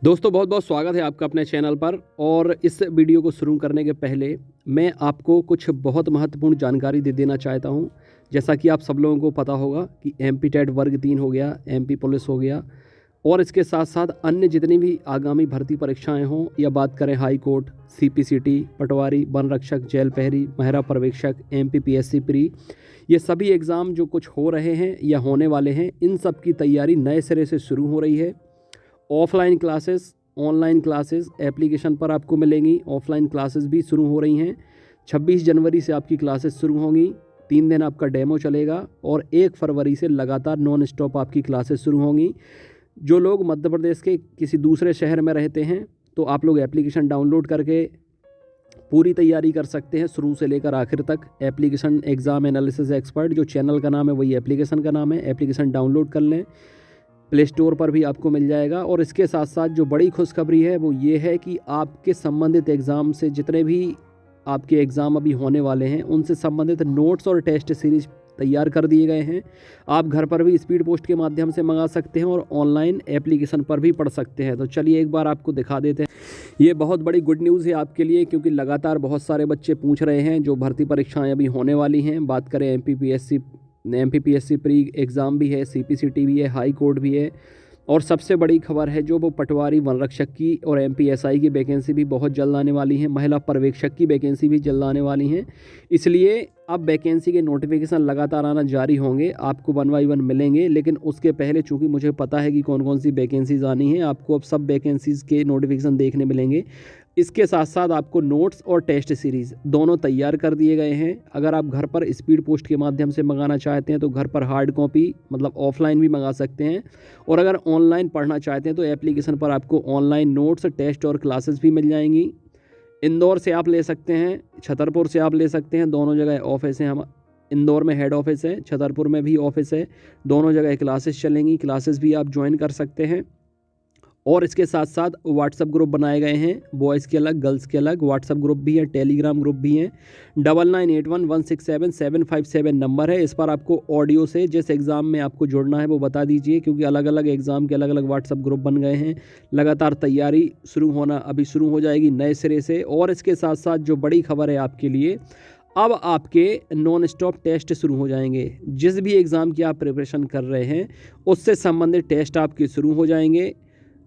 दोस्तों बहुत बहुत स्वागत है आपका अपने चैनल पर। और इस वीडियो को शुरू करने के पहले मैं आपको कुछ बहुत महत्वपूर्ण जानकारी दे देना चाहता हूं। जैसा कि आप सब लोगों को पता होगा कि एमपी टेट वर्ग 3 हो गया, एमपी पुलिस हो गया, और इसके साथ साथ अन्य जितनी भी आगामी भर्ती परीक्षाएं हों, या बात करें हाई कोर्ट, सीपीसीटी, पटवारी, वन रक्षक, जेल प्रहरी, महिला पर्यवेक्षक, एमपीपीएससी प्री, ये सभी एग्ज़ाम जो कुछ हो रहे हैं या होने वाले हैं, इन सब की तैयारी नए सिरे से शुरू हो रही है। Offline classes, online classes application पर आपको मिलेंगी। ऑफलाइन क्लासेस भी शुरू हो रही हैं। 26 जनवरी से आपकी क्लासेस शुरू होंगी। 3 दिन आपका डेमो चलेगा और 1 फरवरी से लगातार नॉन स्टॉप आपकी क्लासेस शुरू होंगी। जो लोग मध्य प्रदेश के किसी दूसरे शहर में रहते हैं तो आप लोग एप्लीकेशन डाउनलोड करके पूरी तैयारी कर सकते हैं शुरू से लेकर आखिर तक। एप्लीकेशन एग्ज़ाम एनालिसिस एक्सपर्ट जो चैनल का नाम है वही एप्लीकेशन का नाम है। एप्लीकेशन डाउनलोड कर लें, प्ले स्टोर पर भी आपको मिल जाएगा। और इसके साथ साथ जो बड़ी खुशखबरी है वो ये है कि आपके संबंधित एग्ज़ाम से जितने भी आपके एग्ज़ाम अभी होने वाले हैं उनसे संबंधित नोट्स और टेस्ट सीरीज तैयार कर दिए गए हैं। आप घर पर भी स्पीड पोस्ट के माध्यम से मंगा सकते हैं और ऑनलाइन एप्लीकेशन पर भी पढ़ सकते हैं। तो चलिए एक बार आपको दिखा देते हैं। ये बहुत बड़ी गुड न्यूज़ है आपके लिए, क्योंकि लगातार बहुत सारे बच्चे पूछ रहे हैं जो भर्ती परीक्षाएं अभी होने वाली हैं। बात करें एमपीपीएससी प्री एग्ज़ाम भी है, सीपीसीटी भी है, हाई कोर्ट भी है, और सबसे बड़ी खबर है जो वो पटवारी, वन रक्षक की और एमपीएसआई की वैकेंसी भी बहुत जल्द आने वाली है। महिला पर्यवेक्षक की वैकेंसी भी जल्द आने वाली हैं। इसलिए अब वैकेंसी के नोटिफिकेशन लगातार आना जारी होंगे, आपको 1 बाय 1 मिलेंगे। लेकिन उसके पहले चूँकि मुझे पता है कि कौन कौन सी वैकेंसीज़ आनी हैं, आपको अब सब वैकेंसीज़ के नोटिफिकेशन देखने मिलेंगे। इसके साथ साथ आपको नोट्स और टेस्ट सीरीज़ दोनों तैयार कर दिए गए हैं। अगर आप घर पर स्पीड पोस्ट के माध्यम से मंगाना चाहते हैं तो घर पर हार्ड कॉपी मतलब ऑफलाइन भी मंगा सकते हैं, और अगर ऑनलाइन पढ़ना चाहते हैं तो एप्लीकेशन पर आपको ऑनलाइन नोट्स, टेस्ट और क्लासेस भी मिल जाएंगी। इंदौर से आप ले सकते हैं, छतरपुर से आप ले सकते हैं, दोनों जगह ऑफिस हैं। हम इंदौर में हेड ऑफिस है, छतरपुर में भी ऑफिस है, दोनों जगह क्लासेस चलेंगी। क्लासेस भी आप ज्वाइन कर सकते हैं। और इसके साथ साथ व्हाट्सएप ग्रुप बनाए गए हैं, बॉयज़ के अलग, गर्ल्स के अलग व्हाट्सएप ग्रुप भी है, टेलीग्राम ग्रुप भी हैं। 9981167757 नंबर है। इस पर आपको ऑडियो से जिस एग्ज़ाम में आपको जुड़ना है वो बता दीजिए, क्योंकि अलग अलग एग्ज़ाम के अलग अलग व्हाट्सएप ग्रुप बन गए हैं। लगातार तैयारी शुरू होना अभी शुरू हो जाएगी नए सिरे से। और इसके साथ साथ जो बड़ी खबर है आपके लिए, अब आपके नॉन स्टॉप टेस्ट शुरू हो जाएंगे। जिस भी एग्ज़ाम की आप प्रिपरेशन कर रहे हैं उससे संबंधित टेस्ट आपके शुरू हो जाएंगे।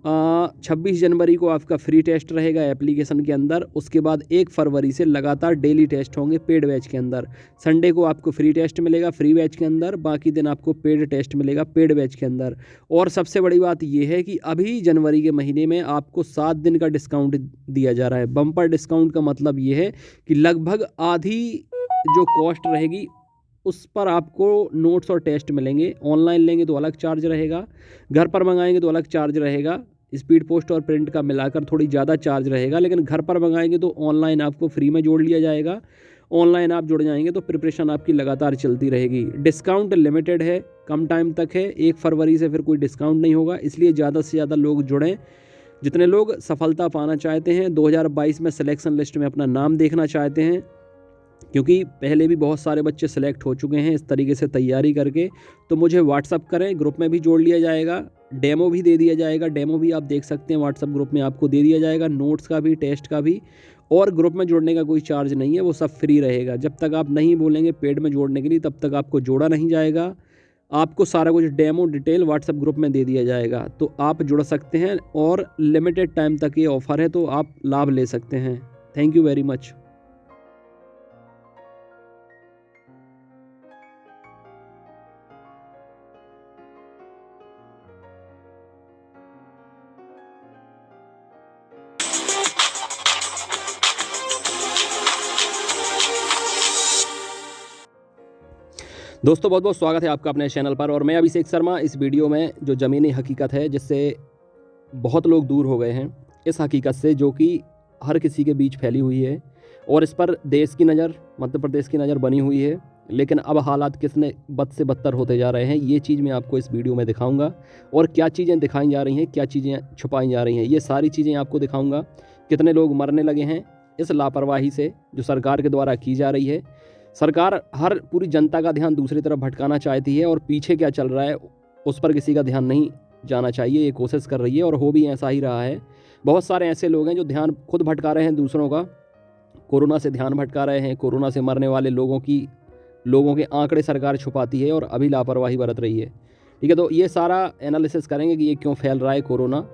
26 जनवरी को आपका फ्री टेस्ट रहेगा एप्लीकेशन के अंदर। उसके बाद 1 फरवरी से लगातार डेली टेस्ट होंगे पेड बैच के अंदर। संडे को आपको फ्री टेस्ट मिलेगा फ्री बैच के अंदर, बाकी दिन आपको पेड टेस्ट मिलेगा पेड बैच के अंदर। और सबसे बड़ी बात यह है कि अभी जनवरी के महीने में आपको 7 दिन का डिस्काउंट दिया जा रहा है। बम्पर डिस्काउंट का मतलब ये है कि लगभग आधी जो कॉस्ट रहेगी उस पर आपको नोट्स और टेस्ट मिलेंगे। ऑनलाइन लेंगे तो अलग चार्ज रहेगा, घर पर मंगाएंगे तो अलग चार्ज रहेगा। स्पीड पोस्ट और प्रिंट का मिलाकर थोड़ी ज़्यादा चार्ज रहेगा, लेकिन घर पर मंगाएंगे तो ऑनलाइन आपको फ्री में जोड़ लिया जाएगा। ऑनलाइन आप जुड़ जाएंगे तो प्रिपरेशन आपकी लगातार चलती रहेगी। डिस्काउंट लिमिटेड है, कम टाइम तक है। 1 फरवरी से फिर कोई डिस्काउंट नहीं होगा, इसलिए ज़्यादा से ज़्यादा लोग जुड़ें। जितने लोग सफलता पाना चाहते हैं, 2022 में सिलेक्शन लिस्ट में अपना नाम देखना चाहते हैं, क्योंकि पहले भी बहुत सारे बच्चे सेलेक्ट हो चुके हैं इस तरीके से तैयारी करके, तो मुझे व्हाट्सअप करें, ग्रुप में भी जोड़ लिया जाएगा। डेमो भी दे दिया जाएगा, डेमो भी आप देख सकते हैं व्हाट्सअप ग्रुप में आपको दे दिया जाएगा, नोट्स का भी, टेस्ट का भी। और ग्रुप में जोड़ने का कोई चार्ज नहीं है, वो सब फ्री रहेगा। जब तक आप नहीं बोलेंगे पेड में जोड़ने के लिए तब तक आपको जोड़ा नहीं जाएगा। आपको सारा कुछ डेमो डिटेल व्हाट्सएप ग्रुप में दे दिया जाएगा, तो आप जुड़ सकते हैं। और लिमिटेड टाइम तक ये ऑफ़र है, तो आप लाभ ले सकते हैं। Thank you very much. दोस्तों बहुत बहुत स्वागत है आपका अपने चैनल पर, और मैं अभिषेक शर्मा। इस वीडियो में जो ज़मीनी हकीकत है जिससे बहुत लोग दूर हो गए हैं, इस हकीकत से जो कि हर किसी के बीच फैली हुई है, और इस पर देश की नज़र, मध्य प्रदेश की नज़र बनी हुई है। लेकिन अब हालात कितने बद से बदतर होते जा रहे हैं, ये चीज़ मैं आपको इस वीडियो में दिखाऊंगा। और क्या चीज़ें दिखाई जा रही हैं, क्या चीज़ें छुपाई जा रही हैं, ये सारी चीज़ें आपको दिखाऊंगा। कितने लोग मरने लगे हैं इस लापरवाही से जो सरकार के द्वारा की जा रही है। सरकार हर पूरी जनता का ध्यान दूसरी तरफ भटकाना चाहती है, और पीछे क्या चल रहा है उस पर किसी का ध्यान नहीं जाना चाहिए, ये कोशिश कर रही है और हो भी ऐसा ही रहा है। बहुत सारे ऐसे लोग हैं जो ध्यान खुद भटका रहे हैं दूसरों का, कोरोना से ध्यान भटका रहे हैं, कोरोना से मरने वाले लोगों के आंकड़े सरकार छुपाती है और अभी लापरवाही बरत रही है। ठीक है, तो ये सारा एनालिसिस करेंगे कि ये क्यों फैल रहा है कोरोना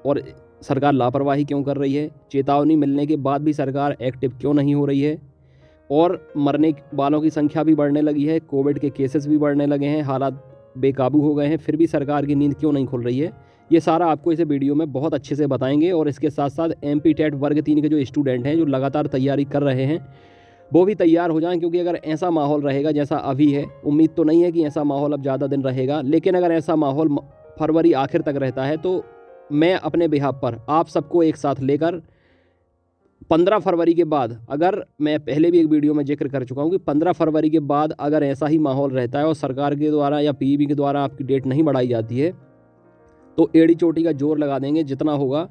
और सरकार लापरवाही क्यों कर रही है, चेतावनी मिलने के बाद भी सरकार एक्टिव क्यों नहीं हो रही है, और मरने वालों की संख्या भी बढ़ने लगी है, कोविड के केसेस भी बढ़ने लगे हैं, हालात बेकाबू हो गए हैं, फिर भी सरकार की नींद क्यों नहीं खुल रही है। ये सारा आपको इस वीडियो में बहुत अच्छे से बताएंगे। और इसके साथ साथ एमपी टेट वर्ग 3 के जो स्टूडेंट हैं जो लगातार तैयारी कर रहे हैं वो भी तैयार हो जाएं, क्योंकि अगर ऐसा माहौल रहेगा जैसा अभी है, उम्मीद तो नहीं है कि ऐसा माहौल अब ज़्यादा दिन रहेगा, लेकिन अगर ऐसा माहौल फरवरी आखिर तक रहता है तो मैं अपने बिहाफ पर आप सबको एक साथ लेकर 15 फरवरी के बाद, अगर मैं पहले भी एक वीडियो में जिक्र कर चुका हूँ कि 15 फरवरी के बाद अगर ऐसा ही माहौल रहता है और सरकार के द्वारा या पीईबी के द्वारा आपकी डेट नहीं बढ़ाई जाती है तो एड़ी चोटी का जोर लगा देंगे, जितना होगा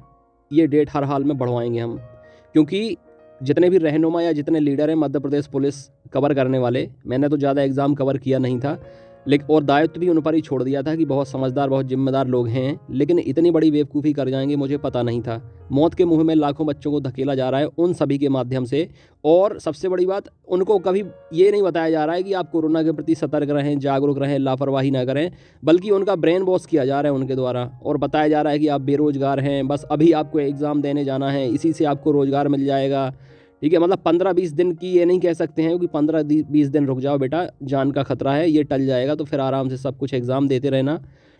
ये डेट हर हाल में बढ़वाएंगे हम। क्योंकि जितने भी रहनुमा या जितने लीडर हैं मध्य प्रदेश पुलिस कवर करने वाले, मैंने तो ज़्यादा एग्ज़ाम कवर किया नहीं था, लेकिन और दायित्व भी उन पर ही छोड़ दिया था कि बहुत समझदार बहुत जिम्मेदार लोग हैं, लेकिन इतनी बड़ी बेवकूफ़ी कर जाएंगे मुझे पता नहीं था। मौत के मुंह में लाखों बच्चों को धकेला जा रहा है उन सभी के माध्यम से। और सबसे बड़ी बात, उनको कभी ये नहीं बताया जा रहा है कि आप कोरोना के प्रति सतर्क रहें, जागरूक रहें, लापरवाही ना करें, बल्कि उनका ब्रेन वॉश किया जा रहा है उनके द्वारा और बताया जा रहा है कि आप बेरोजगार हैं, बस अभी आपको एग्ज़ाम देने जाना है, इसी से आपको रोज़गार मिल जाएगा। ठीक है, मतलब 15-20 दिन की ये नहीं कह सकते हैं कि 15-20 दिन रुक जाओ बेटा, जान का खतरा है, ये टल जाएगा, तो फिर आराम से सब कुछ एग्ज़ाम देते रहना।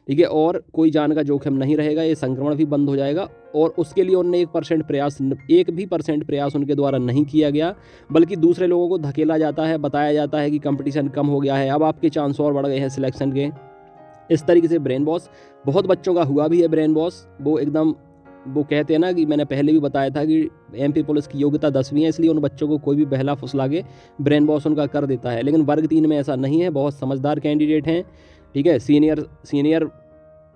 ठीक है, और कोई जान का जोखिम नहीं रहेगा, ये संक्रमण भी बंद हो जाएगा। और उसके लिए उन्होंने 1% प्रयास उनके द्वारा नहीं किया गया, बल्कि दूसरे लोगों को धकेला जाता है, बताया जाता है कि कंपटीशन कम हो गया है, अब आपके चांस और बढ़ गए हैं सिलेक्शन के। इस तरीके से ब्रेन वॉश बहुत बच्चों का हुआ भी है। ब्रेन वॉश वो कहते हैं ना कि मैंने पहले भी बताया था कि एमपी पुलिस की योग्यता 10वीं है, इसलिए उन बच्चों को कोई भी बहला फुसला के ब्रेन वॉश उनका कर देता है। लेकिन वर्ग 3 में ऐसा नहीं है, बहुत समझदार कैंडिडेट हैं। ठीक है, सीनियर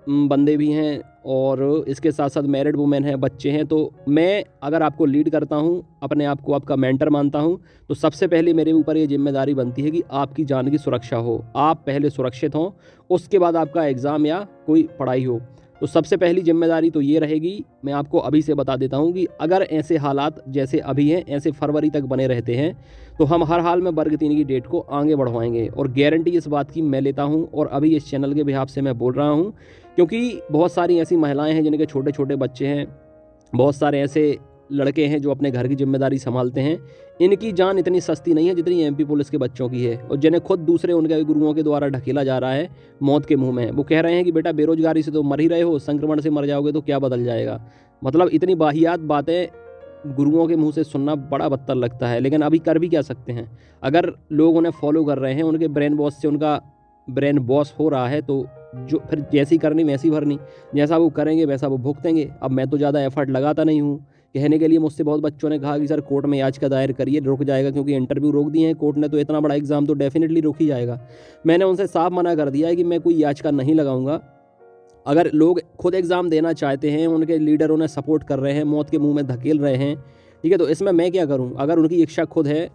बंदे भी हैं और इसके साथ साथ मैरिड वुमेन हैं, बच्चे हैं। तो मैं अगर आपको लीड करता हूं, अपने आप को आपका मेंटर मानता हूं, तो सबसे पहले मेरे ऊपर ये जिम्मेदारी बनती है कि आपकी जान की सुरक्षा हो, आप पहले सुरक्षित हों, उसके बाद आपका एग्ज़ाम या कोई पढ़ाई हो। तो सबसे पहली जिम्मेदारी तो ये रहेगी, मैं आपको अभी से बता देता हूँ कि अगर ऐसे हालात जैसे अभी हैं ऐसे फरवरी तक बने रहते हैं तो हम हर हाल में वर्ग 3 की डेट को आगे बढ़वाएंगे। और गारंटी इस बात की मैं लेता हूँ और अभी इस चैनल के बिहाफ से मैं बोल रहा हूँ, क्योंकि बहुत सारी ऐसी महिलाएं हैं जिनके छोटे छोटे बच्चे हैं, बहुत सारे ऐसे लड़के हैं जो अपने घर की जिम्मेदारी संभालते हैं। इनकी जान इतनी सस्ती नहीं है जितनी एमपी पुलिस के बच्चों की है, और जिन्हें खुद दूसरे उनके गुरुओं के द्वारा ढकेला जा रहा है मौत के मुंह में। वो कह रहे हैं कि बेटा बेरोजगारी से तो मर ही रहे हो, संक्रमण से मर जाओगे तो क्या बदल जाएगा। मतलब इतनी वाहियात बातें गुरुओं के मुंह से सुनना बड़ा बदतर लगता है, लेकिन अभी कर भी क्या सकते हैं। अगर लोग उन्हें फॉलो कर रहे हैं, उनके ब्रेन वॉश से उनका ब्रेन वॉश हो रहा है, तो जो फिर जैसी करनी वैसी भरनी, जैसा वो करेंगे वैसा वो भुगतेंगे। अब मैं तो ज़्यादा एफर्ट लगाता नहीं हूँ। कहने के लिए मुझसे बहुत बच्चों ने कहा कि सर कोर्ट में याचिका दायर करिए, रुक जाएगा, क्योंकि इंटरव्यू रोक दिए हैं कोर्ट ने, तो इतना बड़ा एग्जाम तो डेफिनेटली रुक ही जाएगा। मैंने उनसे साफ मना कर दिया है कि मैं कोई याचिका नहीं लगाऊंगा। अगर लोग खुद एग्ज़ाम देना चाहते हैं, उनके लीडर उन्हें सपोर्ट कर रहे हैं, मौत के मुंह में धकेल रहे हैं, ठीक है, तो इसमें मैं क्या करूँ अगर उनकी इच्छा खुद है।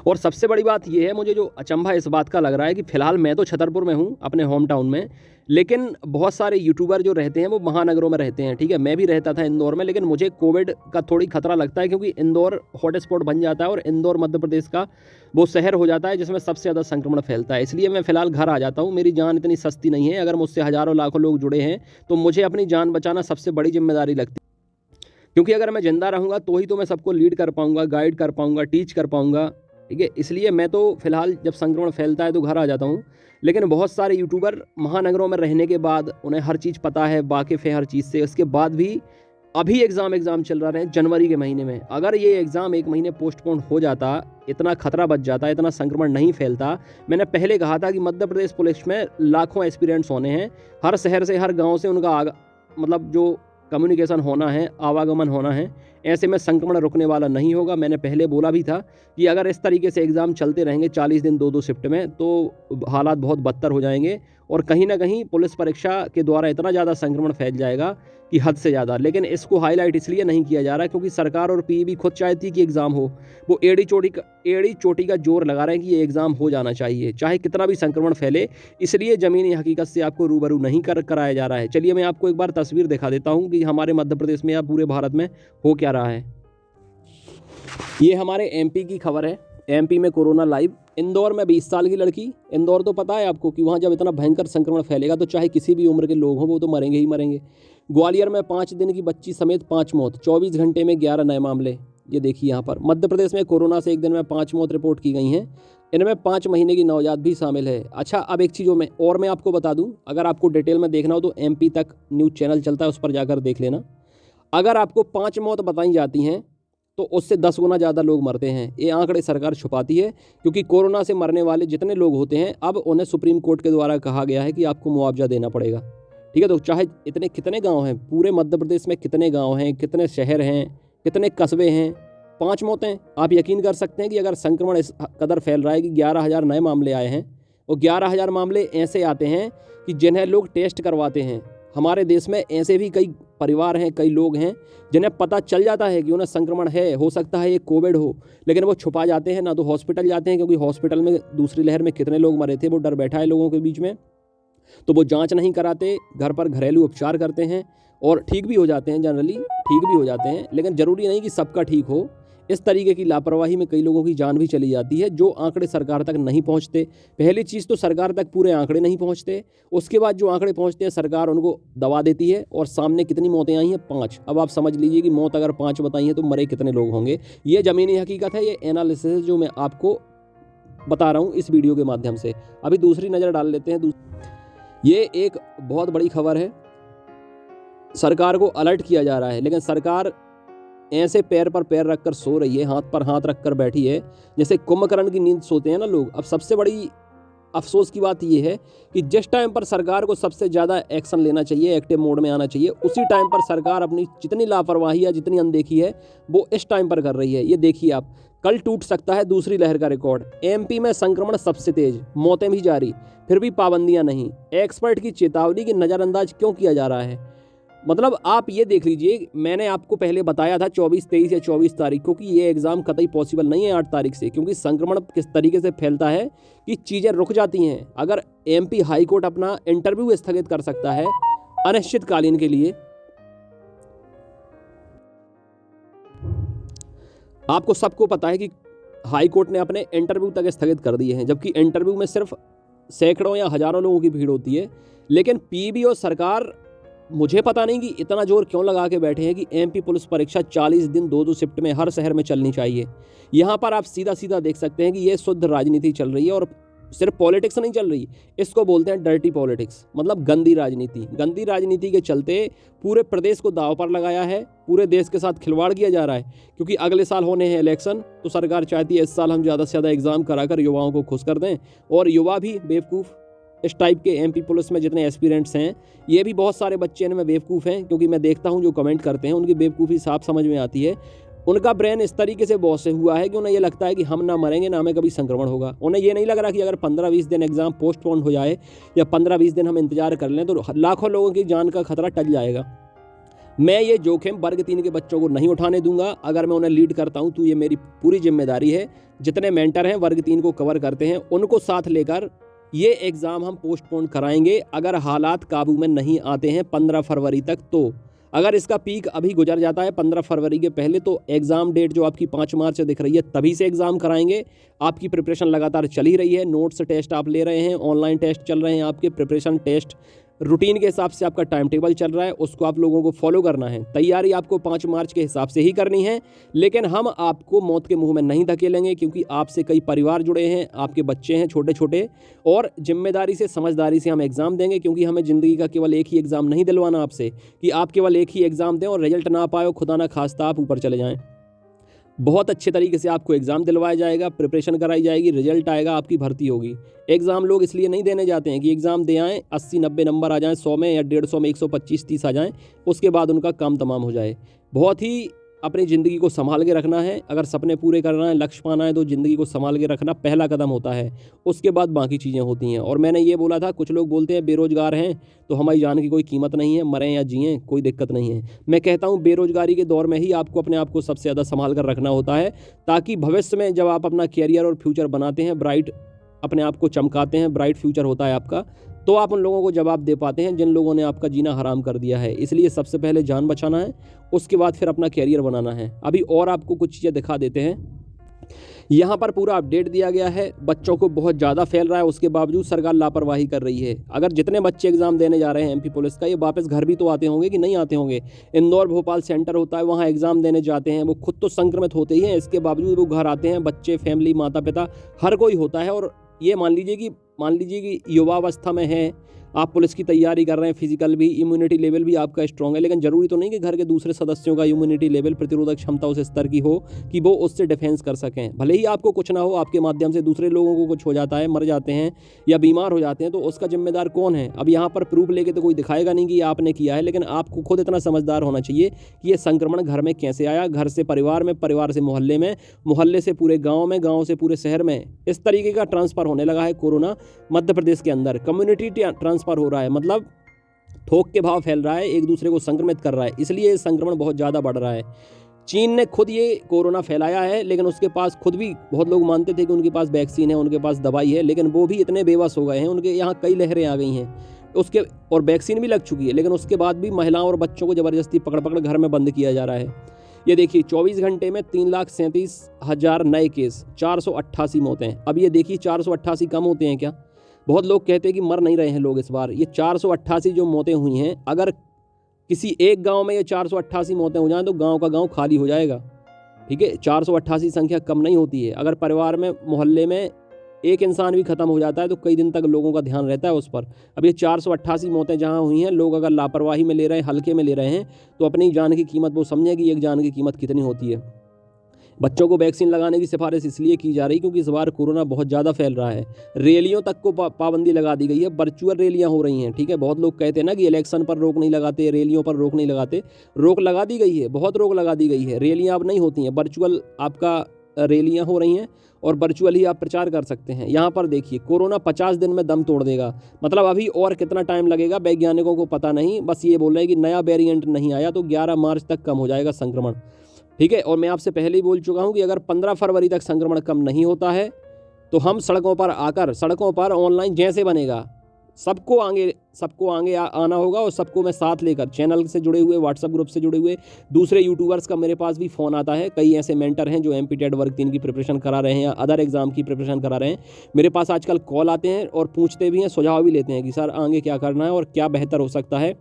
और सबसे बड़ी बात यह है, मुझे जो अचंभा इस बात का लग रहा है कि फिलहाल मैं तो छतरपुर में हूँ अपने होम टाउन में, लेकिन बहुत सारे यूट्यूबर जो रहते हैं वो महानगरों में रहते हैं। ठीक है, मैं भी रहता था इंदौर में, लेकिन मुझे कोविड का थोड़ी खतरा लगता है, क्योंकि इंदौर हॉटस्पॉट बन जाता है और इंदौर मध्य प्रदेश का वो शहर हो जाता है जिसमें सबसे ज़्यादा संक्रमण फैलता है। इसलिए मैं फिलहाल घर आ जाता हूँ। मेरी जान इतनी सस्ती नहीं है, अगर मुझसे हज़ारों लाखों लोग जुड़े हैं तो मुझे अपनी जान बचाना सबसे बड़ी जिम्मेदारी लगती है, क्योंकि अगर मैं जिंदा रहूँगा तो ही तो मैं सबको लीड कर पाऊँगा, गाइड कर पाऊँगा, टीच कर पाऊँगा। ठीक है, इसलिए मैं तो फिलहाल जब संक्रमण फैलता है तो घर आ जाता हूँ। लेकिन बहुत सारे यूट्यूबर महानगरों में रहने के बाद उन्हें हर चीज़ पता है, वाकिफ़ है हर चीज़ से, उसके बाद भी अभी एग्ज़ाम चल रहा है जनवरी के महीने में। अगर ये एग्ज़ाम 1 महीने पोस्टपोन हो जाता, इतना खतरा बच जाता, इतना संक्रमण नहीं फैलता। मैंने पहले कहा था कि मध्य प्रदेश पुलिस में लाखों एस्पिरेंट्स होने हैं, हर शहर से हर गाँव से उनका मतलब जो कम्युनिकेशन होना है, आवागमन होना है, ऐसे में संक्रमण रुकने वाला नहीं होगा। मैंने पहले बोला भी था कि अगर इस तरीके से एग्ज़ाम चलते रहेंगे 40 दिन 2-2 शिफ्ट में, तो हालात बहुत बदतर हो जाएंगे और कहीं ना कहीं पुलिस परीक्षा के द्वारा इतना ज़्यादा संक्रमण फैल जाएगा कि हद से ज़्यादा। लेकिन इसको हाईलाइट इसलिए नहीं किया जा रहा क्योंकि सरकार और पीईबी खुद चाहती है कि एग्ज़ाम हो। वो एड़ी चोटी का जोर लगा रहे हैं कि ये एग्ज़ाम हो जाना चाहिए, चाहे कितना भी संक्रमण फैले। इसलिए ज़मीनी हकीकत से आपको रूबरू नहीं कराया जा रहा है। चलिए मैं आपको एक बार तस्वीर दिखा देता हूँ कि हमारे मध्य प्रदेश में या पूरे भारत में हो क्या रहा है। ये हमारे एमपी की खबर है। एमपी में कोरोना लाइव। इंदौर में 20 साल की लड़की। इंदौर तो पता है आपको कि वहाँ जब इतना भयंकर संक्रमण फैलेगा तो चाहे किसी भी उम्र के लोग हों वो तो मरेंगे ही मरेंगे। ग्वालियर में 5 दिन की बच्ची समेत 5 मौत, 24 घंटे में 11 नए मामले। ये देखिए यहाँ पर मध्य प्रदेश में कोरोना से एक दिन में 5 मौत रिपोर्ट की गई हैं। इनमें 5 महीने की नवजात भी शामिल है। अच्छा, अब एक चीज़ मैं आपको बता दूँ, अगर आपको डिटेल में देखना हो तो MP तक न्यूज़ चैनल चलता है, उस पर जाकर देख लेना। अगर आपको 5 मौत बताई जाती हैं तो उससे 10 गुना ज़्यादा लोग मरते हैं। ये आंकड़े सरकार छुपाती है क्योंकि कोरोना से मरने वाले जितने लोग होते हैं अब उन्हें सुप्रीम कोर्ट के द्वारा कहा गया है कि आपको मुआवजा देना पड़ेगा। ठीक है, तो चाहे इतने कितने गांव हैं पूरे मध्य प्रदेश में, कितने गांव हैं, कितने शहर हैं, कितने कस्बे हैं, 5 मौतें। आप यकीन कर सकते हैं कि अगर संक्रमण इस कदर फैल रहा है कि 11,000 नए मामले आए हैं और 11,000 मामले ऐसे आते हैं कि जिन्हें लोग टेस्ट करवाते हैं। हमारे देश में ऐसे भी कई परिवार हैं, कई लोग हैं जिन्हें पता चल जाता है कि उन्हें संक्रमण है, हो सकता है ये कोविड हो, लेकिन वो छुपा जाते हैं, ना तो हॉस्पिटल जाते हैं क्योंकि हॉस्पिटल में दूसरी लहर में कितने लोग मरे थे वो डर बैठा है लोगों के बीच में, तो वो जांच नहीं कराते, घर पर घरेलू उपचार करते हैं और ठीक भी हो जाते हैं। जनरली ठीक भी हो जाते हैं, लेकिन ज़रूरी नहीं कि सबका ठीक हो। इस तरीके की लापरवाही में कई लोगों की जान भी चली जाती है जो आंकड़े सरकार तक नहीं पहुंचते। पहली चीज़ तो सरकार तक पूरे आंकड़े नहीं पहुंचते, उसके बाद जो आंकड़े पहुंचते हैं सरकार उनको दबा देती है। और सामने कितनी मौतें आई हैं? 5। अब आप समझ लीजिए कि मौत अगर 5 बताई हैं तो मरे कितने लोग होंगे। ये ज़मीनी हकीकत है, ये एनालिसिस है जो मैं आपको बता रहा हूँ इस वीडियो के माध्यम से। अभी दूसरी नज़र डाल लेते हैं। ये एक बहुत बड़ी खबर है। सरकार को अलर्ट किया जा रहा है, लेकिन सरकार ऐसे पैर पर पैर रखकर सो रही है, हाथ पर हाथ रखकर बैठी है जैसे कुंभकर्ण की नींद सोते हैं ना लोग। अब सबसे बड़ी अफसोस की बात यह है कि जिस टाइम पर सरकार को सबसे ज़्यादा एक्शन लेना चाहिए, एक्टिव मोड में आना चाहिए, उसी टाइम पर सरकार अपनी जितनी लापरवाही या जितनी अनदेखी है वो इस टाइम पर कर रही है। ये देखिए आप, कल टूट सकता है दूसरी लहर का रिकॉर्ड। MP में संक्रमण सबसे तेज, मौतें भी जारी, फिर भी पाबंदियां नहीं। एक्सपर्ट की चेतावनी की नज़रअंदाज क्यों किया जा रहा है? मतलब आप ये देख लीजिए, मैंने आपको पहले बताया था 24, 23 या 24 तारीख को कि ये एग्ज़ाम कतई पॉसिबल नहीं है 8 तारीख से, क्योंकि संक्रमण किस तरीके से फैलता है कि चीज़ें रुक जाती हैं। अगर MP हाई कोर्ट अपना इंटरव्यू स्थगित कर सकता है अनिश्चितकालीन के लिए, आपको सबको पता है कि हाई कोर्ट ने अपने इंटरव्यू तक स्थगित कर दिए हैं, जबकि इंटरव्यू में सिर्फ सैकड़ों या हज़ारों लोगों की भीड़ होती है। लेकिन पीबी और सरकार, मुझे पता नहीं कि इतना जोर क्यों लगा के बैठे हैं कि MP पुलिस परीक्षा 40 दिन 2-2 शिफ्ट में हर शहर में चलनी चाहिए। यहाँ पर आप सीधा सीधा देख सकते हैं कि ये शुद्ध राजनीति चल रही है और सिर्फ पॉलिटिक्स नहीं चल रही, इसको बोलते हैं डर्टी पॉलिटिक्स, मतलब गंदी राजनीति। गंदी राजनीति के चलते पूरे प्रदेश को दांव पर लगाया है, पूरे देश के साथ खिलवाड़ किया जा रहा है। क्योंकि अगले साल होने हैं इलेक्शन, तो सरकार चाहती है इस साल हम ज़्यादा से ज़्यादा एग्ज़ाम कराकर युवाओं को खुश कर दें। और युवा भी बेवकूफ़, इस टाइप के MP पुलिस में जितने एस्पिरेंट्स हैं, ये भी बहुत सारे बच्चे इनमें बेवकूफ़ हैं, क्योंकि मैं देखता हूँ जो कमेंट करते हैं उनकी बेवकूफ़ी साफ समझ में आती है। उनका ब्रेन इस तरीके से बहुत से हुआ है कि उन्हें ये लगता है कि हम ना मरेंगे ना हमें कभी संक्रमण होगा। उन्हें ये नहीं लग रहा कि अगर 15-20 दिन एग्ज़ाम पोस्टपोन हो जाए या 15-20 दिन हम इंतजार कर लें तो लाखों लोगों की जान का खतरा टल जाएगा। मैं ये जोखिम वर्ग 3 के बच्चों को नहीं उठाने दूंगा। अगर मैं उन्हें लीड करता हूँ तो ये मेरी पूरी जिम्मेदारी है। जितने मेंटर हैं वर्ग 3 को कवर करते हैं, उनको साथ लेकर ये एग्ज़ाम हम पोस्टपोन कराएंगे अगर हालात काबू में नहीं आते हैं 15 फरवरी तक। तो अगर इसका पीक अभी गुजर जाता है 15 फरवरी के पहले, तो एग्ज़ाम डेट जो आपकी 5 मार्च से दिख रही है तभी से एग्ज़ाम कराएंगे। आपकी प्रिपरेशन लगातार चल ही रही है, नोट्स टेस्ट आप ले रहे हैं, ऑनलाइन टेस्ट चल रहे हैं, आपके प्रिपरेशन टेस्ट रूटीन के हिसाब से आपका टाइम टेबल चल रहा है, उसको आप लोगों को फॉलो करना है। तैयारी आपको 5 मार्च के हिसाब से ही करनी है, लेकिन हम आपको मौत के मुंह में नहीं धकेलेंगे, क्योंकि आपसे कई परिवार जुड़े हैं, आपके बच्चे हैं छोटे छोटे, और जिम्मेदारी से समझदारी से हम एग्ज़ाम देंगे। क्योंकि हमें ज़िंदगी का केवल एक ही एग्ज़ाम नहीं दिलवाना आपसे कि आप केवल एक ही एग्ज़ाम दें और रिजल्ट ना पाए, खुदा ना खास्ता आप ऊपर चले जाएँ। बहुत अच्छे तरीके से आपको एग्ज़ाम दिलवाया जाएगा, प्रिपरेशन कराई जाएगी, रिजल्ट आएगा, आपकी भर्ती होगी। एग्ज़ाम लोग इसलिए नहीं देने जाते हैं कि एग्ज़ाम दे आएँ, 80-90 नंबर आ जाएँ, 100 में या 150 में 125-30 आ जाएँ, उसके बाद उनका काम तमाम हो जाए। बहुत ही अपनी ज़िंदगी को संभाल के रखना है। अगर सपने पूरे करना है, लक्ष्य पाना है, तो ज़िंदगी को संभाल के रखना पहला कदम होता है। उसके बाद बाकी चीज़ें होती हैं। और मैंने ये बोला था, कुछ लोग बोलते हैं बेरोज़गार हैं तो हमारी जान की कोई कीमत नहीं है, मरें या जिएँ कोई दिक्कत नहीं है। मैं कहता हूँ बेरोज़गारी के दौर में ही आपको अपने आप को सबसे ज़्यादा संभाल कर रखना होता है, ताकि भविष्य में जब आप अपना करियर और फ्यूचर बनाते हैं, ब्राइट अपने आप को चमकाते हैं, ब्राइट फ्यूचर होता है आपका, तो आप उन लोगों को जवाब दे पाते हैं जिन लोगों ने आपका जीना हराम कर दिया है। इसलिए सबसे पहले जान बचाना है, उसके बाद फिर अपना करियर बनाना है। अभी और आपको कुछ चीज़ें दिखा देते हैं। यहाँ पर पूरा अपडेट दिया गया है। बच्चों को बहुत ज़्यादा फैल रहा है, उसके बावजूद सरकार लापरवाही कर रही है। अगर जितने बच्चे एग्जाम देने जा रहे हैं एमपी पुलिस का, ये वापस घर भी तो आते होंगे कि नहीं आते होंगे। इंदौर भोपाल सेंटर होता है, वहाँ एग्जाम देने जाते हैं। वो खुद तो संक्रमित होते ही हैं, इसके बावजूद वो घर आते हैं। बच्चे, फैमिली, माता पिता, हर कोई होता है। और ये मान लीजिए कि युवावस्था में है, आप पुलिस की तैयारी कर रहे हैं, फिजिकल भी, इम्यूनिटी लेवल भी आपका स्ट्रॉन्ग है, लेकिन ज़रूरी तो नहीं कि घर के दूसरे सदस्यों का इम्यूनिटी लेवल, प्रतिरोधक क्षमता उस स्तर की हो कि वो उससे डिफेंस कर सकें। भले ही आपको कुछ ना हो, आपके माध्यम से दूसरे लोगों को कुछ हो जाता है, मर जाते हैं या बीमार हो जाते हैं, तो उसका जिम्मेदार कौन है? अब यहाँ पर प्रूफ लेके तो कोई दिखाएगा नहीं कि आपने किया है, लेकिन आपको खुद इतना समझदार होना चाहिए कि ये संक्रमण घर में कैसे आया, घर से परिवार में, परिवार से मोहल्ले में, मोहल्ले से पूरे गाँव में, गाँव से पूरे शहर में। इस तरीके का ट्रांसफ़र होने लगा है कोरोना मध्य प्रदेश के अंदर। कम्युनिटी ट्रांसफ़र हो रहा है, मतलब थोक के भाव फैल रहा है, एक दूसरे को संक्रमित कर रहा है। इसलिए संक्रमण बहुत ज़्यादा बढ़ रहा है। चीन ने खुद ये कोरोना फैलाया है, लेकिन उसके पास खुद भी बहुत लोग मानते थे कि उनके पास वैक्सीन है, उनके पास दवाई है, लेकिन वो भी इतने बेबस हो गए हैं। उनके यहाँ कई लहरें आ गई हैं उसके, और वैक्सीन भी लग चुकी है, लेकिन उसके बाद भी महिलाओं और बच्चों को ज़बरदस्ती पकड़ पकड़ घर में बंद किया जा रहा है। ये देखिए 24 घंटे में 3,37,000 नए केस, 488 मौतें। अब ये देखिए 488 कम होते हैं क्या? बहुत लोग कहते हैं कि मर नहीं रहे हैं लोग इस बार। ये 488 जो मौतें हुई हैं, अगर किसी एक गांव में ये 488 मौतें हो जाएं तो गांव का गांव खाली हो जाएगा। ठीक है, 488 संख्या कम नहीं होती है। अगर परिवार में, मोहल्ले में एक इंसान भी खत्म हो जाता है तो कई दिन तक लोगों का ध्यान रहता है उस पर। अब ये 488 मौतें जहां हुई हैं, लोग अगर लापरवाही में ले रहे हैं, हल्के में ले रहे हैं, तो अपनी जान की कीमत वो समझें कि एक जान की कीमत कितनी होती है। बच्चों को वैक्सीन लगाने की सिफारिश इसलिए की जा रही क्योंकि इस बार कोरोना बहुत ज़्यादा फैल रहा है। रैलियों तक को पाबंदी लगा दी गई है, वर्चुअल रैलियां हो रही हैं। ठीक है, बहुत लोग कहते हैं ना कि इलेक्शन पर रोक नहीं लगाते, रैलियों पर रोक नहीं लगाते। रोक लगा दी गई है, बहुत रोक लगा दी गई है। रैलियां अब नहीं होती हैं, वर्चुअल आपका रैलियां हो रही हैं और वर्चुअल ही आप प्रचार कर सकते हैं। यहाँ पर देखिए, कोरोना 50 दिन में दम तोड़ देगा। मतलब अभी और कितना टाइम लगेगा वैज्ञानिकों को पता नहीं, बस ये बोल रहे हैं कि नया वेरिएंट नहीं आया तो 11 मार्च तक कम हो जाएगा संक्रमण। ठीक है, और मैं आपसे पहले ही बोल चुका हूं कि अगर 15 फरवरी तक संक्रमण कम नहीं होता है तो हम सड़कों पर ऑनलाइन जैसे बनेगा, सबको आगे आना होगा, और सबको मैं साथ लेकर, चैनल से जुड़े हुए, व्हाट्सएप ग्रुप से जुड़े हुए दूसरे यूट्यूबर्स का मेरे पास भी फ़ोन आता है। कई ऐसे मेंटर हैं जो एमपी टेट वर्ग 3 की प्रिपरेशन करा रहे हैं या अदर एग्जाम की प्रिपरेशन करा रहे हैं। मेरे पास आजकल कॉल आते हैं और पूछते भी हैं, सुझाव भी लेते हैं कि सर आगे क्या करना है और क्या बेहतर हो सकता है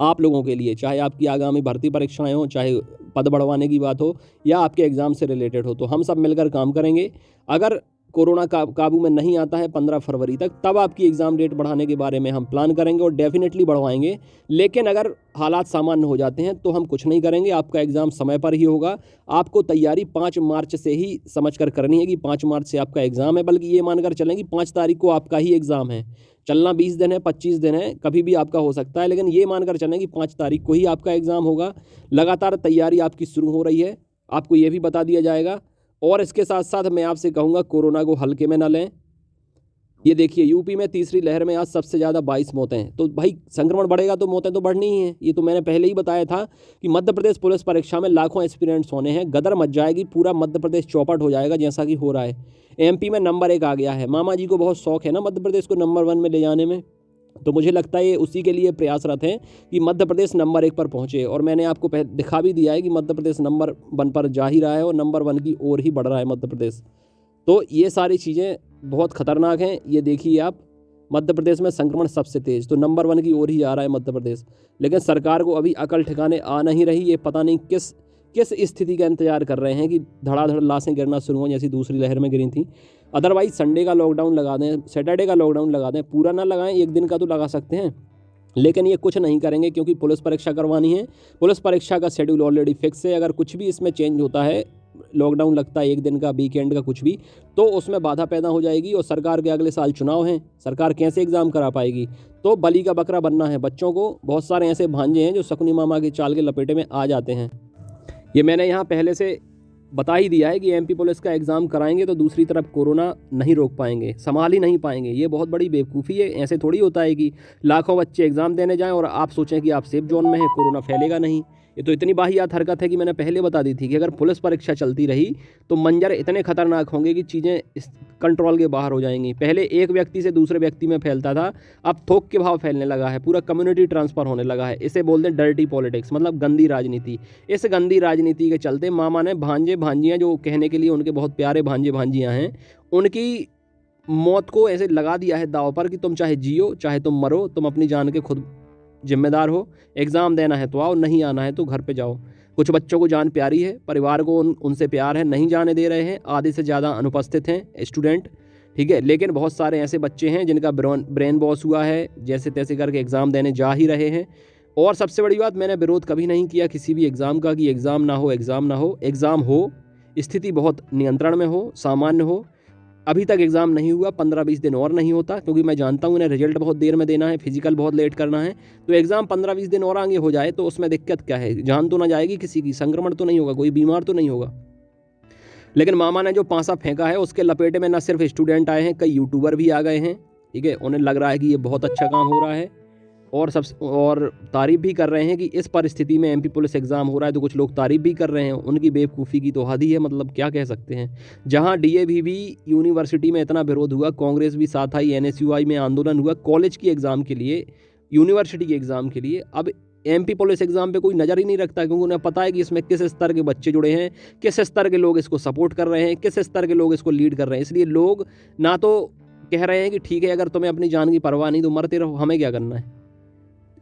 आप लोगों के लिए, चाहे आपकी आगामी भर्ती परीक्षाएं हो, चाहे पद बढ़वाने की बात हो, या आपके एग्ज़ाम से रिलेटेड हो। तो हम सब मिलकर काम करेंगे। अगर कोरोना काबू में नहीं आता है 15 फरवरी तक, तब आपकी एग्ज़ाम डेट बढ़ाने के बारे में हम प्लान करेंगे और डेफिनेटली बढ़वाएंगे। लेकिन अगर हालात सामान्य हो जाते हैं तो हम कुछ नहीं करेंगे, आपका एग्ज़ाम समय पर ही होगा। आपको तैयारी 5 मार्च से ही समझ कर करनी है कि 5 मार्च से आपका एग्ज़ाम है, बल्कि ये मानकर चलें कि 5 तारीख को आपका ही एग्ज़ाम है। चलना 20 दिन है, 25 दिन है, कभी भी आपका हो सकता है, लेकिन ये मानकर चलें कि 5 तारीख को ही आपका एग्ज़ाम होगा। लगातार तैयारी आपकी शुरू हो रही है, आपको ये भी बता दिया जाएगा। और इसके साथ साथ मैं आपसे कहूँगा, कोरोना को हल्के में ना लें। ये देखिए, यूपी में तीसरी लहर में आज सबसे ज़्यादा 22 मौतें हैं। तो भाई संक्रमण बढ़ेगा तो मौतें तो बढ़नी ही हैं। ये तो मैंने पहले ही बताया था कि मध्य प्रदेश पुलिस परीक्षा में लाखों एस्पिरेंट्स होने हैं, गदर मच जाएगी, पूरा मध्य प्रदेश चौपट हो जाएगा, जैसा कि हो रहा है। एमपी में नंबर 1 आ गया है। मामा जी को बहुत शौक है ना मध्य प्रदेश को नंबर 1 में ले जाने में, तो मुझे लगता है ये उसी के लिए प्रयासरत हैं कि मध्य प्रदेश नंबर 1 पर पहुँचे। और मैंने आपको दिखा भी दिया है कि मध्य प्रदेश नंबर 1 पर जा ही रहा है और नंबर 1 की ओर ही बढ़ रहा है मध्य प्रदेश। तो ये सारी चीज़ें बहुत खतरनाक हैं। ये देखिए आप, मध्य प्रदेश में संक्रमण सबसे तेज़, तो नंबर 1 की ओर ही जा रहा है मध्य प्रदेश। लेकिन सरकार को अभी अकल ठिकाने आ नहीं रही। ये पता नहीं किस स्थिति का इंतजार कर रहे हैं कि धड़ाधड़ लाशें गिरना शुरू हो, जैसी दूसरी लहर में गिरी थी। अदरवाइज संडे का लॉकडाउन लगा दें, सैटरडे का लॉकडाउन लगा दें, पूरा ना लगाएं, एक दिन का तो लगा सकते हैं, लेकिन ये कुछ नहीं करेंगे क्योंकि पुलिस परीक्षा करवानी है। पुलिस परीक्षा का शेड्यूल ऑलरेडी फिक्स है। अगर कुछ भी इसमें चेंज होता है, लॉकडाउन लगता है एक दिन का, वीकेंड का, कुछ भी, तो उसमें बाधा पैदा हो जाएगी। और सरकार के अगले साल चुनाव हैं, सरकार कैसे एग्ज़ाम करा पाएगी? तो बली का बकरा बनना है बच्चों को। बहुत सारे ऐसे भांजे हैं जो शकुनी मामा की चाल के लपेटे में आ जाते हैं। ये मैंने यहाँ पहले से बता ही दिया है कि एमपी पुलिस का एग्ज़ाम कराएंगे तो दूसरी तरफ कोरोना नहीं रोक पाएंगे, संभाल ही नहीं पाएंगे। ये बहुत बड़ी बेवकूफ़ी है। ऐसे थोड़ी होता है कि लाखों बच्चे एग्ज़ाम देने जाएं और आप सोचें कि आप सेफ जोन में हैं, कोरोना फैलेगा नहीं। ये तो इतनी वाहियात हरकत है कि मैंने पहले बता दी थी कि अगर पुलिस परीक्षा चलती रही तो मंजर इतने खतरनाक होंगे कि चीज़ें कंट्रोल के बाहर हो जाएंगी। पहले एक व्यक्ति से दूसरे व्यक्ति में फैलता था, अब थोक के भाव फैलने लगा है, पूरा कम्युनिटी ट्रांसफ़र होने लगा है। इसे बोलते हैं डर्टी पॉलिटिक्स, मतलब गंदी राजनीति। इस गंदी राजनीति के चलते मामा ने भांजे भांजियाँ, जो कहने के लिए उनके बहुत प्यारे भांजे भांजियाँ हैं, उनकी मौत को ऐसे लगा दिया है दांव पर कि तुम चाहे जियो चाहे तुम मरो, तुम अपनी जान के खुद जिम्मेदार हो। एग्ज़ाम देना है तो आओ, नहीं आना है तो घर पे जाओ। कुछ बच्चों को जान प्यारी है, परिवार को उनसे प्यार है, नहीं जाने दे रहे हैं, आधे से ज़्यादा अनुपस्थित हैं स्टूडेंट, ठीक है। लेकिन बहुत सारे ऐसे बच्चे हैं जिनका ब्रेन वॉश हुआ है, जैसे तैसे करके एग्ज़ाम देने जा ही रहे हैं। और सबसे बड़ी बात, मैंने विरोध कभी नहीं किया किसी भी एग्ज़ाम का कि एग्ज़ाम ना हो, एग्ज़ाम ना हो। एग्ज़ाम हो, स्थिति बहुत नियंत्रण में हो, सामान्य हो। अभी तक एग्ज़ाम नहीं हुआ, 15-20 दिन और नहीं होता, क्योंकि मैं जानता हूँ इन्हें रिजल्ट बहुत देर में देना है, फिजिकल बहुत लेट करना है। तो एग्ज़ाम 15-20 दिन और आगे हो जाए तो उसमें दिक्कत क्या है? जान तो ना जाएगी किसी की, संक्रमण तो नहीं होगा, कोई बीमार तो नहीं होगा। लेकिन मामा ने जो पासा फेंका है उसके लपेटे में न सिर्फ स्टूडेंट आए हैं, कई यूट्यूबर भी आ गए हैं, ठीक है। उन्हें लग रहा है कि ये बहुत अच्छा काम हो रहा है और तारीफ़ भी कर रहे हैं कि इस परिस्थिति में एमपी पुलिस एग्ज़ाम हो रहा है, तो कुछ लोग तारीफ़ भी कर रहे हैं। उनकी बेवकूफ़ी की तो हद ही है, मतलब क्या कह सकते हैं। जहां डीएवीवी यूनिवर्सिटी में इतना विरोध हुआ, कांग्रेस भी साथ आई, एनएसयूआई में आंदोलन हुआ कॉलेज की एग्ज़ाम के लिए, यूनिवर्सिटी के एग्ज़ाम के लिए, अब एमपी पुलिस एग्ज़ाम पे कोई नज़र ही नहीं रखता, क्योंकि उन्हें पता है कि इसमें किस स्तर के बच्चे जुड़े हैं, किस स्तर के लोग इसको सपोर्ट कर रहे हैं, किस स्तर के लोग इसको लीड कर रहे हैं। इसलिए लोग ना तो कह रहे हैं कि ठीक है, अगर तुम्हें अपनी जान की परवाह नहीं तो मरते रहो, हमें क्या करना है।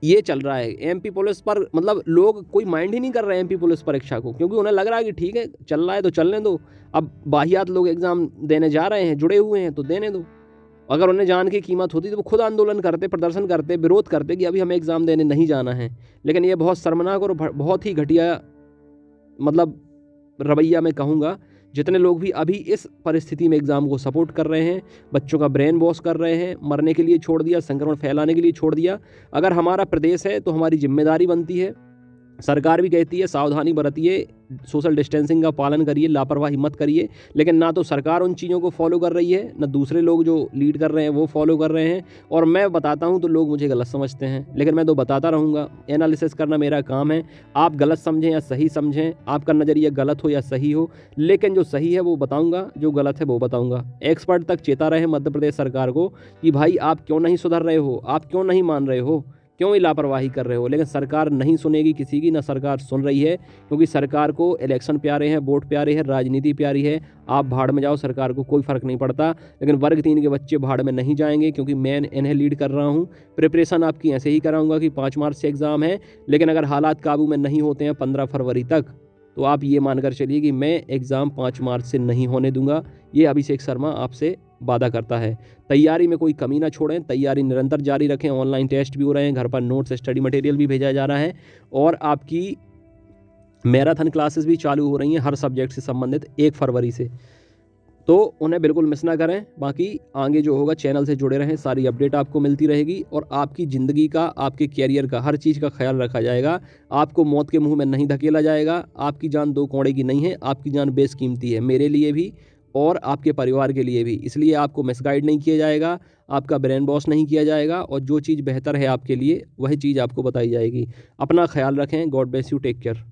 ये चल रहा है एमपी पुलिस पर, मतलब लोग कोई माइंड ही नहीं कर रहे हैं एमपी पुलिस परीक्षा को, क्योंकि उन्हें लग रहा है कि ठीक है, चल रहा है तो चलने दो। अब बाहियात लोग एग्ज़ाम देने जा रहे हैं, जुड़े हुए हैं, तो देने दो। अगर उन्हें जान की कीमत होती तो वो खुद आंदोलन करते, प्रदर्शन करते, विरोध करते कि अभी हमें एग्ज़ाम देने नहीं जाना है। लेकिन ये बहुत शर्मनाक और बहुत ही घटिया, मतलब रवैया मैं कहूँगा। जितने लोग भी अभी इस परिस्थिति में एग्ज़ाम को सपोर्ट कर रहे हैं, बच्चों का ब्रेन वॉश कर रहे हैं, मरने के लिए छोड़ दिया, संक्रमण फैलाने के लिए छोड़ दिया। अगर हमारा प्रदेश है तो हमारी जिम्मेदारी बनती है, सरकार भी कहती है सावधानी बरतिए, सोशल डिस्टेंसिंग का पालन करिए, लापरवाही मत करिए। लेकिन ना तो सरकार उन चीज़ों को फॉलो कर रही है, ना दूसरे लोग जो लीड कर रहे हैं वो फॉलो कर रहे हैं। और मैं बताता हूं तो लोग मुझे गलत समझते हैं, लेकिन मैं तो बताता रहूँगा। एनालिसिस करना मेरा काम है। आप गलत समझें या सही समझें, आपका नज़रिया गलत हो या सही हो, लेकिन जो सही है वो बताऊँगा, जो गलत है वो बताऊँगा। एक्सपर्ट तक चेता रहे मध्य प्रदेश सरकार को कि भाई आप क्यों नहीं सुधर रहे हो, आप क्यों नहीं मान रहे हो, क्यों ही लापरवाही कर रहे हो। लेकिन सरकार नहीं सुनेगी किसी की, ना सरकार सुन रही है, क्योंकि सरकार को इलेक्शन प्यारे हैं, वोट प्यारे हैं, राजनीति प्यारी है। आप भाड़ में जाओ, सरकार को कोई फ़र्क नहीं पड़ता। लेकिन वर्ग 3 के बच्चे भाड़ में नहीं जाएंगे, क्योंकि मैं इन्हें लीड कर रहा हूँ। प्रिपरेशन आपकी ऐसे ही कराऊंगा कि 5 मार्च से एग्ज़ाम है, लेकिन अगर हालात काबू में नहीं होते हैं 15 फरवरी तक, तो आप ये मानकर चलिए कि मैं एग्ज़ाम 5 मार्च से नहीं होने दूंगा। ये अभिषेक शर्मा आपसे वादा करता है। तैयारी में कोई कमी ना छोड़ें, तैयारी निरंतर जारी रखें। ऑनलाइन टेस्ट भी हो रहे हैं, घर पर नोट्स, स्टडी मटेरियल भी भेजा जा रहा है, और आपकी मैराथन क्लासेस भी चालू हो रही हैं हर सब्जेक्ट से संबंधित 1 फरवरी से। तो उन्हें बिल्कुल मिस ना करें। बाकी आगे जो होगा चैनल से जुड़े रहें, सारी अपडेट आपको मिलती रहेगी, और आपकी ज़िंदगी का, आपके कैरियर का, हर चीज़ का ख्याल रखा जाएगा। आपको मौत के मुंह में नहीं धकेला जाएगा। आपकी जान 2 कौड़े की नहीं है, आपकी जान बेशकीमती है, मेरे लिए भी और आपके परिवार के लिए भी। इसलिए आपको मिसगाइड नहीं किया जाएगा, आपका ब्रेन वॉश नहीं किया जाएगा, और जो चीज़ बेहतर है आपके लिए वही चीज़ आपको बताई जाएगी। अपना ख्याल रखें। God bless you, take care.